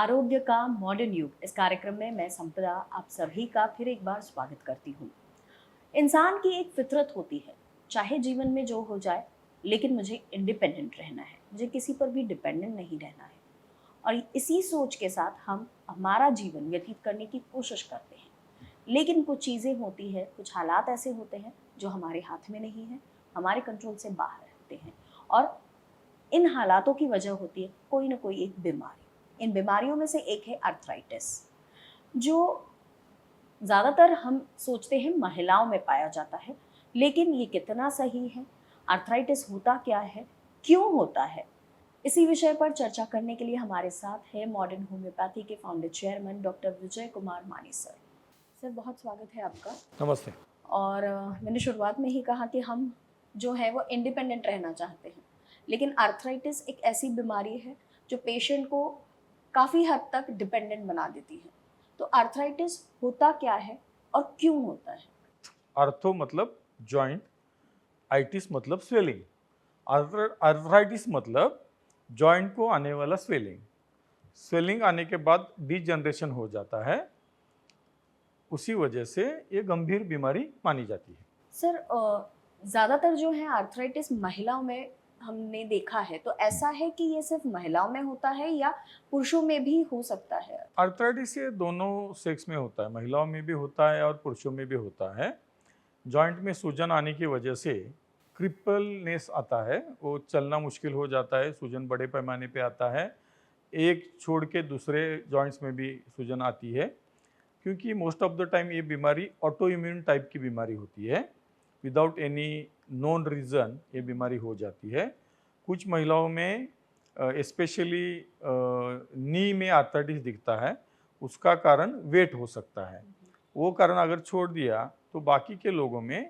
आरोग्य का मॉडर्न युग इस कार्यक्रम में मैं संपदा आप सभी का फिर एक बार स्वागत करती हूँ। इंसान की एक फितरत होती है, चाहे जीवन में जो हो जाए, लेकिन मुझे इंडिपेंडेंट रहना है, मुझे किसी पर भी डिपेंडेंट नहीं रहना है। और इसी सोच के साथ हम हमारा जीवन व्यतीत करने की कोशिश करते हैं। लेकिन कुछ चीज़ें होती है, कुछ हालात ऐसे होते हैं जो हमारे हाथ में नहीं है, हमारे कंट्रोल से बाहर होते हैं। और इन हालातों की वजह होती है कोई ना कोई एक बीमारी। इन बीमारियों में से एक है आर्थराइटिस, जो ज़्यादातर हम सोचते हैं महिलाओं में पाया जाता है, लेकिन ये कितना सही है? आर्थराइटिस होता क्या है, क्यों होता है? इसी विषय पर चर्चा करने के लिए हमारे साथ है मॉडर्न होम्योपैथी के founder chairman doctor Vijay Kumar मानी सर। सर, बहुत स्वागत है आपका। नमस्ते। और मैंने शुरुआत में ही कहा कि हम जो है वो इंडिपेंडेंट रहना चाहते हैं, लेकिन आर्थराइटिस एक ऐसी बीमारी है जो पेशेंट को काफ़ी हद तक डिपेंडेंट बना देती है। तो आर्थराइटिस होता क्या है और क्यों होता है? आर्थो मतलब जॉइंट, आइटिस मतलब स्वेलिंग। आर्थराइटिस मतलब जॉइंट को आने वाला स्वेलिंग। स्वेलिंग आने के बाद डिजनरेशन हो जाता है, उसी वजह से ये गंभीर बीमारी मानी जाती है। सर, ज़्यादातर जो है आर्थराइटिस महिलाओं में हमने देखा है, तो ऐसा है कि ये सिर्फ महिलाओं में होता है या पुरुषों में भी हो सकता है? आर्थराइटिस ये दोनों सेक्स में होता है, महिलाओं में भी होता है और पुरुषों में भी होता है। जॉइंट में सूजन आने की वजह से क्रिपलनेस आता है, वो चलना मुश्किल हो जाता है, सूजन बड़े पैमाने पे आता है। एक छोड़ के दूसरे जॉइंट्स में भी सूजन आती है, क्योंकि मोस्ट ऑफ द टाइम ये बीमारी ऑटो इम्यून टाइप की बीमारी होती है। विदाउट एनी नोन रीज़न ये बीमारी हो जाती है। कुछ महिलाओं में स्पेशली नी में आर्थराइटिस दिखता है, उसका कारण वेट हो सकता है। वो कारण अगर छोड़ दिया तो बाकी के लोगों में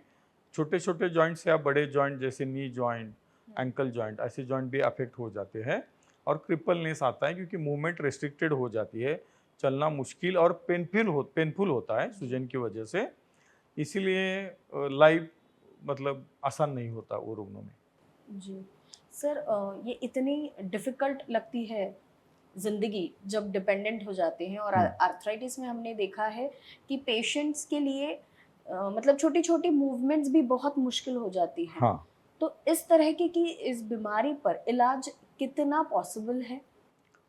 छोटे छोटे जॉइंट्स या बड़े जॉइंट जैसे नी जॉइंट, एंकल जॉइंट, ऐसे जॉइंट भी अफेक्ट हो जाते हैं और क्रिपलनेस आता है, क्योंकि मूवमेंट रेस्ट्रिक्टेड हो जाती है, चलना मुश्किल और पेनफुल होता है सूजन की वजह से। इसीलिए लाइफ मतलब आसान नहीं होता वो रुग्णों में। जी। सर, ये इतनी डिफ़िकल्ट लगती है ज़िंदगी जब डिपेंडेंट हो जाते हैं, और आर्थराइटिस में हमने देखा है कि पेशेंट्स के लिए मतलब छोटी-छोटी मूवमेंट्स भी बहुत मुश्किल हो जाती हैं। हाँ, तो इस तरह की इस बीमारी पर इलाज कितना पॉसिबल है?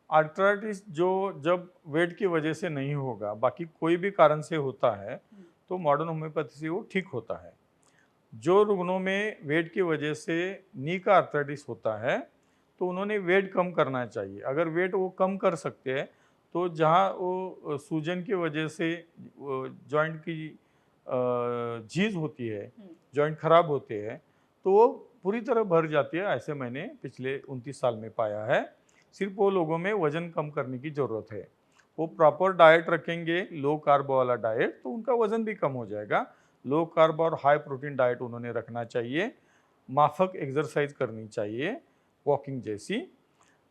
आर्थराइटिस जो जब वेट की वजह से नहीं होगा, बाकी कोई भी कारण से होता है, तो मॉडर्न होम्योपैथी से वो ठीक होता है। जो रुग्णों में वेट की वजह से नी का आर्थराइटिस होता है, तो उन्होंने वेट कम करना चाहिए। अगर वेट वो कम कर सकते हैं, तो जहाँ वो सूजन की वजह से जॉइंट की झीज होती है, जॉइंट खराब होते हैं, तो वो पूरी तरह भर जाती है। ऐसे मैंने पिछले 29 साल में पाया है। सिर्फ वो लोगों में वजन कम करने की ज़रूरत है। वो प्रॉपर डाइट रखेंगे, लो कार्ब वाला डाइट, तो उनका वजन भी कम हो जाएगा। लो कार्ब और हाई प्रोटीन डाइट उन्होंने रखना चाहिए, माफक एक्सरसाइज करनी चाहिए, वॉकिंग जैसी।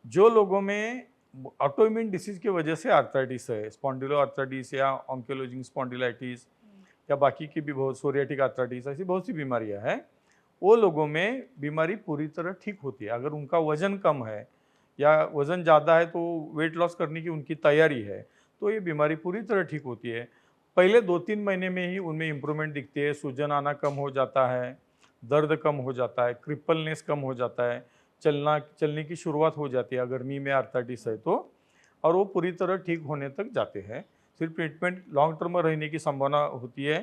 जो लोगों में ऑटोइम्यून डिसीज की वजह से आर्थराइटिस है, स्पॉन्डिलो आर्थराइटिस या ऑन्कोलॉजिंग स्पॉन्डिलाइटिस या बाकी की भी बहुत सोरियाटिक आर्थराइटिस, ऐसी बहुत सी बीमारियां हैं, वो लोगों में बीमारी पूरी तरह ठीक होती है। अगर उनका वजन कम है या वजन ज़्यादा है तो वेट लॉस करने की उनकी तैयारी है, तो ये बीमारी पूरी तरह ठीक होती है। पहले 2-3 महीने में ही उनमें इम्प्रूवमेंट दिखती है, सूजन आना कम हो जाता है, दर्द कम हो जाता है, क्रिपलनेस कम हो जाता है, चलने की शुरुआत हो जाती है अगर नी में आर्थराइटिस है तो, और वो पूरी तरह ठीक होने तक जाते हैं। सिर्फ ट्रीटमेंट लॉन्ग टर्म में रहने की संभावना होती है,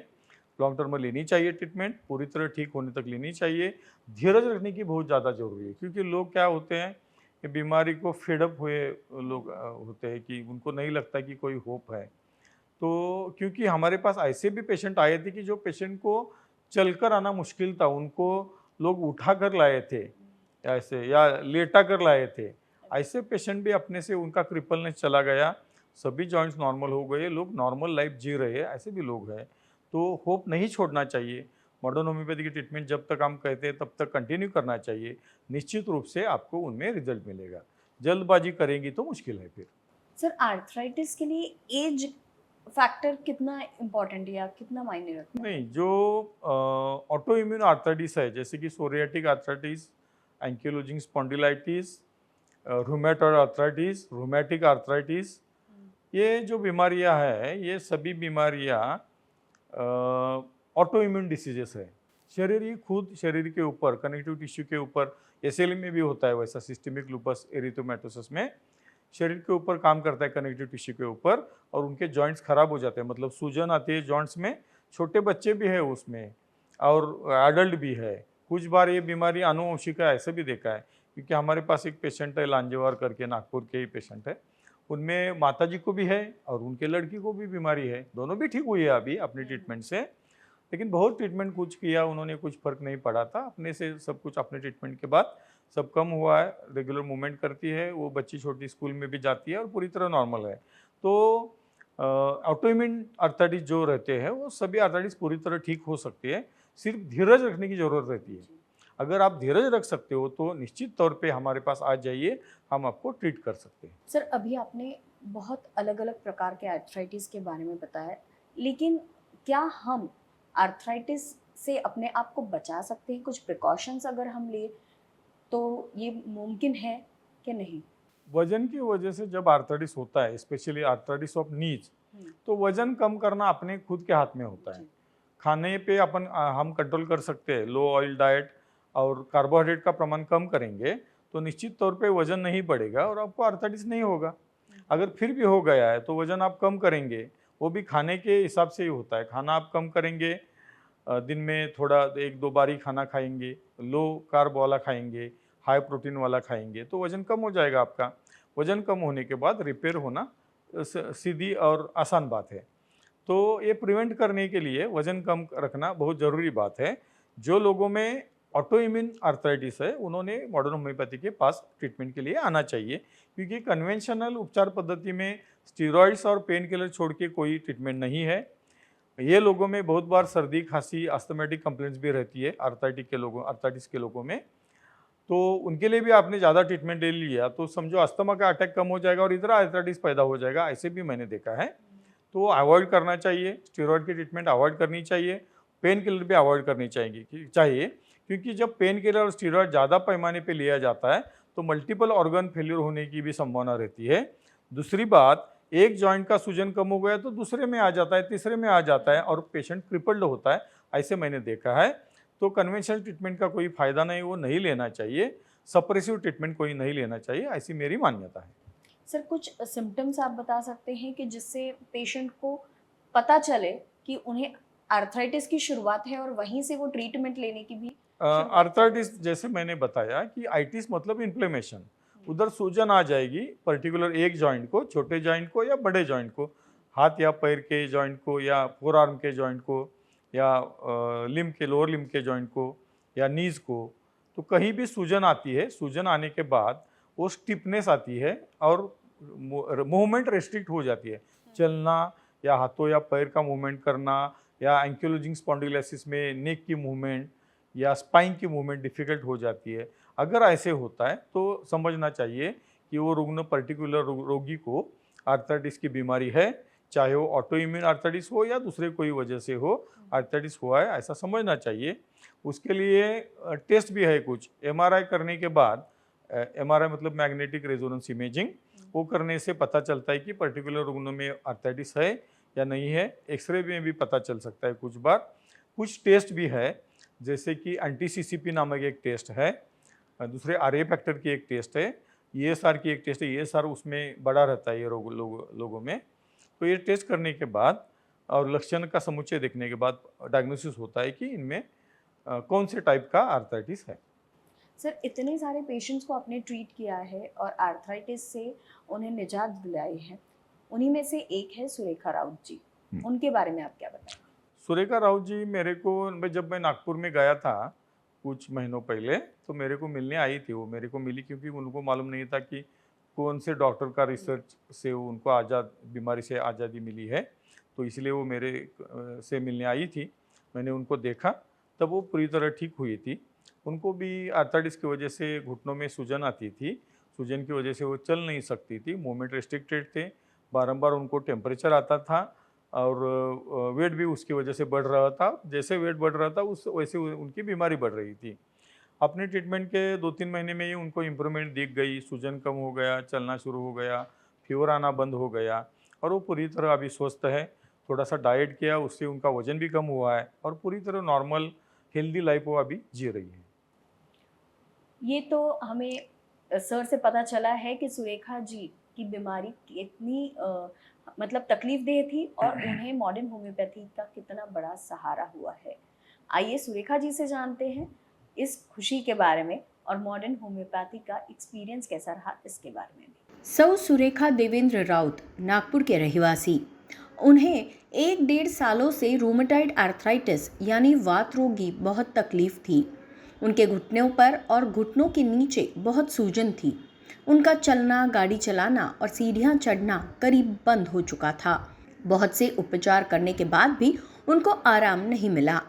लॉन्ग टर्म में लेनी चाहिए ट्रीटमेंट, पूरी तरह ठीक होने तक लेनी चाहिए। धीरज रखने की बहुत ज़्यादा ज़रूरी है, क्योंकि लोग क्या होते हैं कि बीमारी को फेडअप हुए लोग होते हैं कि उनको नहीं लगता कि कोई होप है। तो क्योंकि हमारे पास ऐसे भी पेशेंट आए थे कि जो पेशेंट को चलकर आना मुश्किल था, उनको लोग उठा कर लाए थे ऐसे या लेटा कर लाए थे। ऐसे पेशेंट भी अपने से उनका क्रिपलनेस चला गया, सभी जॉइंट्स नॉर्मल हो गए, लोग नॉर्मल लाइफ जी रहे हैं, ऐसे भी लोग हैं। तो होप नहीं छोड़ना चाहिए। मॉडर्न होम्योपैथी की ट्रीटमेंट जब तक हम कहते हैं तब तक कंटिन्यू करना चाहिए। निश्चित रूप से आपको उनमें रिजल्ट मिलेगा। जल्दबाजी करेंगी तो मुश्किल है फिर। सर, आर्थराइटिस के लिए एज फैक्टर कितना इम्पोर्टेंट है या कितना मायने रखता है? नहीं, जो ऑटो इम्यून आर्थराइटिस है, जैसे कि psoriatic arthritis, ankylosing spondylitis, rheumatoid arthritis, rheumatic arthritis, ये जो बीमारियां हैं, ये सभी बीमारियां ऑटो इम्यून डिसीजेस है। शरीर ही खुद शरीर के ऊपर कनेक्टिव टिश्यू के ऊपर, एसएलई में भी होता है वैसा, सिस्टेमिक लूपस एरिथेमेटोसस में शरीर के ऊपर काम करता है कनेक्टिव टिश्यू के ऊपर, और उनके जॉइंट्स खराब हो जाते हैं, मतलब सूजन आती है जॉइंट्स में। छोटे बच्चे भी है उसमें और एडल्ट भी है। कुछ बार ये बीमारी आनुवंशिक है, ऐसा भी देखा है, क्योंकि हमारे पास एक पेशेंट है लांजेवार करके, नागपुर के ही पेशेंट है। उनमें माताजी को भी है और उनके लड़की को भी बीमारी है, दोनों भी ठीक हुई है अभी अपनी ट्रीटमेंट से। लेकिन बहुत ट्रीटमेंट कुछ किया उन्होंने, कुछ फर्क नहीं पड़ा था। अपने से सब कुछ अपने ट्रीटमेंट के बाद सब कम हुआ है, रेगुलर मूवमेंट करती है, वो बच्ची छोटी स्कूल में भी जाती है और पूरी तरह नॉर्मल है। तो ऑटोइम्यून आर्थराइटिस जो रहते हैं वो सभी आर्थराइटिस पूरी तरह ठीक हो सकती है, सिर्फ धीरज रखने की जरूरत रहती है। अगर आप धीरज रख सकते हो तो निश्चित तौर पे हमारे पास आ जाइए, हम आपको ट्रीट कर सकते हैं। सर, अभी आपने बहुत अलग अलग प्रकार के आर्थराइटिस के बारे में बताया, लेकिन क्या हम आर्थराइटिस से अपने आप को बचा सकते हैं? कुछ प्रिकॉशंस अगर हम ले तो ये मुमकिन है कि नहीं? वजन की वजह से जब आर्थराइटिस होता है, स्पेशली आर्थराइटिस ऑफ नीज, तो वजन कम करना अपने खुद के हाथ में होता है। जी। खाने पे हम कंट्रोल कर सकते हैं, लो ऑयल डाइट और कार्बोहाइड्रेट का प्रमाण कम करेंगे तो निश्चित तौर पे वजन नहीं बढ़ेगा और आपको आर्थराइटिस नहीं होगा। अगर फिर भी हो गया है तो वजन आप कम करेंगे, वो भी खाने के हिसाब से ही होता है। खाना आप कम करेंगे, दिन में थोड़ा एक दो बार ही खाना खाएंगे, लो कार्ब वाला खाएंगे, हाई प्रोटीन वाला खाएंगे, तो वजन कम हो जाएगा आपका। वजन कम होने के बाद रिपेयर होना सीधी और आसान बात है। तो ये प्रिवेंट करने के लिए वजन कम रखना बहुत ज़रूरी बात है। जो लोगों में ऑटो इम्यून आर्थराइटिस है उन्होंने मॉडर्न होम्योपैथी के पास ट्रीटमेंट के लिए आना चाहिए, क्योंकि कन्वेंशनल उपचार पद्धति में स्टीरॉइड्स और पेन किलर छोड़ के कोई ट्रीटमेंट नहीं है। ये लोगों में बहुत बार सर्दी, खांसी, अस्थमेटिक कंप्लेंट्स भी रहती है आर्थराइटिस के लोगों में। तो उनके लिए भी आपने ज़्यादा ट्रीटमेंट ले लिया तो समझो अस्थमा का अटैक कम हो जाएगा और इधर आर्थराइटिस पैदा हो जाएगा, ऐसे भी मैंने देखा है। तो अवॉइड करना चाहिए, स्टेरॉइड की ट्रीटमेंट अवॉइड करनी चाहिए, पेन किलर भी अवॉइड करनी चाहिए, क्योंकि जब पेन किलर और स्टेरॉइड ज़्यादा पैमाने पे लिया जाता है तो मल्टीपल ऑर्गन फेल्यूर होने की भी संभावना रहती है। दूसरी बात, एक जॉइंट का सूजन कम हो गया तो दूसरे में आ जाता है, तीसरे में आ जाता है और पेशेंट क्रिपल्ड होता है, ऐसे मैंने देखा है। तो कन्वेंशनल ट्रीटमेंट का कोई फायदा नहीं, वो नहीं लेना चाहिए, सप्रेसिव ट्रीटमेंट कोई नहीं लेना चाहिए, ऐसी मेरी मान्यता है। सर, कुछ सिम्टम्स आप बता सकते हैं कि जिससे पेशेंट को पता चले कि उन्हें आर्थराइटिस की शुरुआत है और वहीं से वो ट्रीटमेंट लेने की भी शुरुआत आर्थराइटिस जैसे मैंने बताया कि आइटिस मतलब इन्फ्लेमेशन, उधर सूजन आ जाएगी पर्टिकुलर एक जॉइंट को, छोटे जॉइंट को या बड़े जॉइंट को, हाथ या पैर के जॉइंट को या फोर आर्म के जॉइंट को या लिम्ब के लोअर लिम्ब के जॉइंट को या नीज को। तो कहीं भी सूजन आती है, सूजन आने के बाद वो स्टिफनेस आती है और मूवमेंट रेस्ट्रिक्ट हो जाती है। चलना या हाथों या पैर का मूवमेंट करना या एंक्लोजिंग स्पॉन्डिलोसिस में नेक की मूवमेंट या स्पाइन की मूवमेंट डिफ़िकल्ट हो जाती है। अगर ऐसे होता है तो समझना चाहिए कि वो रुग्ण पर्टिकुलर रोगी को आर्थराइटिस की बीमारी है, चाहे वो ऑटो इम्यून आर्थराइटिस हो या दूसरे कोई वजह से हो, आर्थराइटिस हुआ है ऐसा समझना चाहिए। उसके लिए टेस्ट भी है कुछ, एमआरआई करने के बाद, एमआरआई मतलब मैग्नेटिक रेजोनेंस इमेजिंग, वो करने से पता चलता है कि पर्टिकुलर रुग्ण में आर्थराइटिस है या नहीं है। एक्सरे में भी पता चल सकता है कुछ बार। कुछ टेस्ट भी है, जैसे कि एंटी सीसीपी नामक एक टेस्ट है, दूसरे आरए फैक्टर की एक टेस्ट है, ईएसआर की एक टेस्ट है। ईएसआर उसमें बड़ा रहता है ये लोगों में। तो ये टेस्ट करने के बाद और लक्षण का समुच्चय देखने के बाद डायग्नोसिस होता है कि इनमें कौन से टाइप का आर्थराइटिस है। सर, इतने सारे पेशेंट्स को आपने ट्रीट किया है और आर्थराइटिस से उन्हें निजात दिलाई है, उन्हीं में से एक है सुरेखा राउत जी, उनके बारे में आप क्या बताएंगे? सुरेखा राउत जी मेरे को, जब मैं नागपुर में गया था कुछ महीनों पहले, तो मेरे को मिलने आई थी। वो मेरे को मिली क्योंकि उनको मालूम नहीं था कि कौन से डॉक्टर का रिसर्च से उनको बीमारी से आज़ादी मिली है, तो इसलिए वो मेरे से मिलने आई थी। मैंने उनको देखा, तब वो पूरी तरह ठीक हुई थी। उनको भी आर्थराइटिस की वजह से घुटनों में सूजन आती थी, सूजन की वजह से वो चल नहीं सकती थी, मूवमेंट रिस्ट्रिक्टेड थे, बारंबार उनको टेम्परेचर आता था और वेट भी उसकी वजह से बढ़ रहा था। जैसे वेट बढ़ रहा था उस वैसे उनकी बीमारी बढ़ रही थी। अपने ट्रीटमेंट के 2-3 महीने में ही उनको इम्प्रूवमेंट दिख गई, सूजन कम हो गया, चलना शुरू हो गया, फीवर आना बंद हो गया और वो पूरी तरह अभी स्वस्थ है। थोड़ा सा डाइट किया, उससे उनका वजन भी कम हुआ है और पूरी तरह नॉर्मल हेल्दी लाइफ वो अभी जी रही है। ये तो हमें सर से पता चला है कि सुरेखा जी की बीमारी कितनी मतलब तकलीफदेह थी और उन्हें मॉडर्न होम्योपैथी का कितना बड़ा सहारा हुआ है। आइए सुरेखा जी से जानते हैं इस खुशी के बारे में और मॉडर्न होम्योपैथी का एक्सपीरियंस कैसा रहा इसके बारे में भी। सौ सुरेखा देवेंद्र राउत नागपुर के रहवासी। उन्हें 1-1.5 सालों से रूमेटॉइड आर्थराइटिस यानी वात रोग की बहुत तकलीफ थी। उनके घुटनों पर और घुटनों के नीचे बहुत सूजन थी। उनका चलना, गाड़ी चलाना और सीढ़ियां चढ़ना करीब बंद हो चुका था। बहुत से उपचार करने के बाद भी उनको आराम नहीं मिला।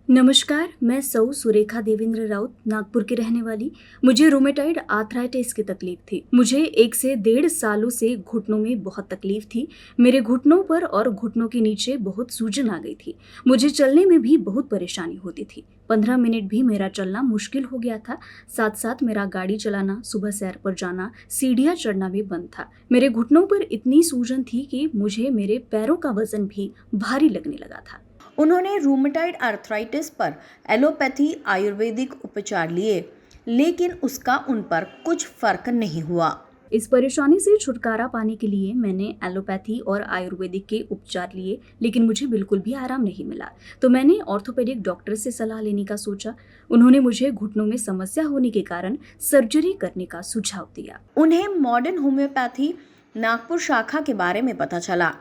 नमस्कार, मैं सौ सुरेखा देवेंद्र राउत नागपुर की रहने वाली। मुझे रोमेटॉइड आर्थराइटिस की तकलीफ थी। मुझे 1 से 1.5 सालों से घुटनों में बहुत तकलीफ थी। मेरे घुटनों पर और घुटनों के नीचे बहुत सूजन आ गई थी। मुझे चलने में भी बहुत परेशानी होती थी। 15 मिनट भी मेरा चलना मुश्किल हो गया था। साथ साथ मेरा गाड़ी चलाना, सुबह सैर पर जाना, सीढ़ियाँ चढ़ना भी बंद था। मेरे घुटनों पर इतनी सूजन थी कि मुझे मेरे पैरों का वजन भी भारी लगने लगा था। उन्होंने रूमेटॉइड आर्थराइटिस पर एलोपैथी आयुर्वेदिक उपचार लिए, लेकिन उसका उन पर कुछ फर्क नहीं हुआ। इस परेशानी से छुटकारा पाने के लिए मैंने एलोपैथी और आयुर्वेदिक के उपचार लिए, लेकिन मुझे बिल्कुल भी आराम नहीं मिला। तो मैंने ऑर्थोपेडिक डॉक्टर से सलाह लेने का सोचा। उन्होंने मुझे घुटनों में समस्या होने के कारण सर्जरी करने का सुझाव दिया। उन्हें मॉडर्न होम्योपैथी नागपुर शाखा के बारे में पता चला।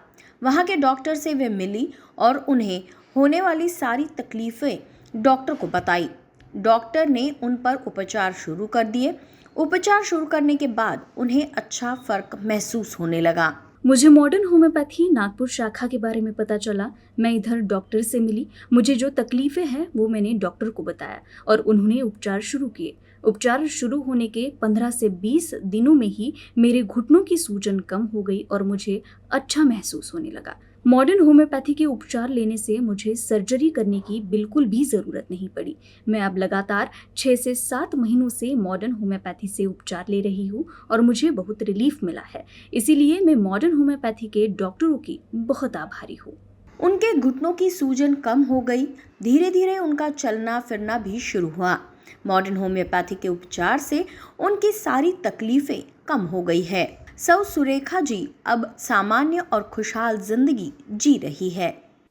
वहाँ के डॉक्टर से वे मिली और उन्हें होने वाली सारी तकलीफें डॉक्टर को बताई। डॉक्टर ने उन पर उपचार शुरू कर दिए। उपचार शुरू करने के बाद उन्हें अच्छा फर्क महसूस होने लगा। मुझे मॉडर्न होम्योपैथी नागपुर शाखा के बारे में पता चला। मैं इधर डॉक्टर से मिली। मुझे जो तकलीफें हैं वो मैंने डॉक्टर को बताया और उन्होंने उपचार शुरू किए। उपचार शुरू होने के 15 से 20 दिनों में ही मेरे घुटनों की सूजन कम हो गई और मुझे अच्छा महसूस होने लगा। मॉडर्न होम्योपैथी के उपचार लेने से मुझे सर्जरी करने की बिल्कुल भी ज़रूरत नहीं पड़ी। मैं अब लगातार 6 से 7 महीनों से मॉडर्न होम्योपैथी से उपचार ले रही हूँ और मुझे बहुत रिलीफ मिला है। इसीलिए मैं मॉडर्न होम्योपैथी के डॉक्टरों की बहुत आभारी हूँ। उनके घुटनों की सूजन कम हो गई। धीरे धीरे उनका चलना फिरना भी शुरू हुआ। मॉडर्न होम्योपैथी के उपचार से उनकी सारी तकलीफें कम हो गई है। सौ सुरेखा जी अब सामान्य और खुशहाल जिंदगी जी रही है।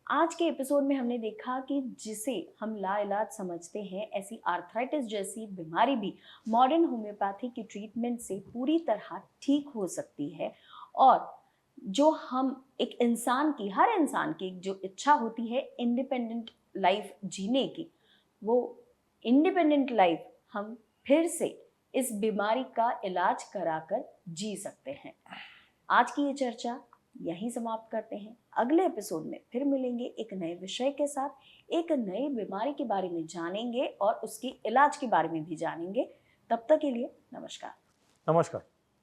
आज के एपिसोड में हमने देखा कि जिसे हम लाइलाज समझते हैं, ऐसी आर्थराइटिस जैसी बीमारी भी मॉडर्न होम्योपैथी की ट्रीटमेंट से पूरी तरह ठीक हो सकती है। और जो हम एक इंसान की, हर इंसान की जो इच्छा होती है इंडिपेंडेंट लाइफ जीने की, वो इंडिपेंडेंट लाइफ हम फिर से इस बीमारी का इलाज कराकर जी सकते हैं। आज की ये चर्चा यहीं समाप्त करते हैं। अगले एपिसोड में फिर मिलेंगे एक नए विषय के साथ, एक नई बीमारी के बारे में जानेंगे और उसके इलाज के बारे में भी जानेंगे। तब तक के लिए नमस्कार। नमस्कार।